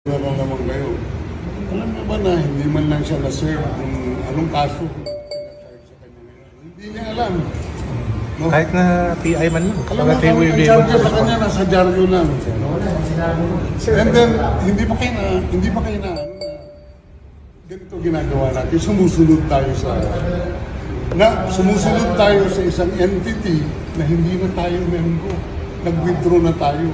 Meron naman kayo. Alam mo ba na hindi man lang siya na-serve kung anong kaso pinacharge sa kanya ngayon? Hindi niya alam. No? Kahit na PI man lang. Alam mo, ang charge sa kanya nasa dyaryo lang. And then, hindi pa kayo na ganito ginagawa natin. Sumusunod tayo sa isang entity na hindi na tayo member. Nag-withdraw na tayo.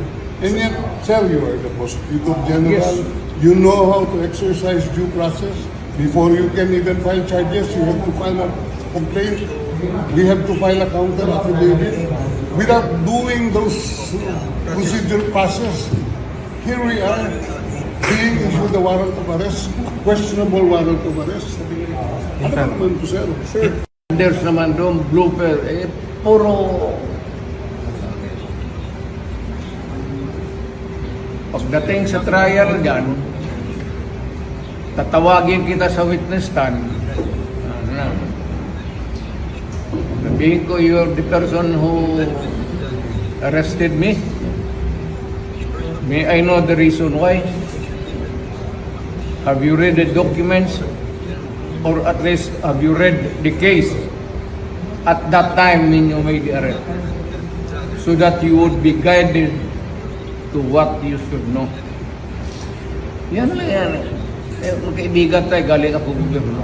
And yet, sir, you are the Prosecutor General. Yes. You know how to exercise due process. Before you can even file charges, you have to file a complaint. We have to file a counter affidavit. Without doing those procedure process, here we are, being issued the warrant of arrest, questionable warrant of arrest. Ano ba naman to, sir? Sir. There's naman doon, blooper, puro pagdating sa trial dyan, tatawagin kita sa witness stand. Sabihin ko, you're the person who arrested me. May I know the reason why? Have you read the documents? Or at least, have you read the case at that time when you made the arrest? So that you would be guided to what you should know. Yan lang yan. Kaibigan tayo, galing ako gobyerno.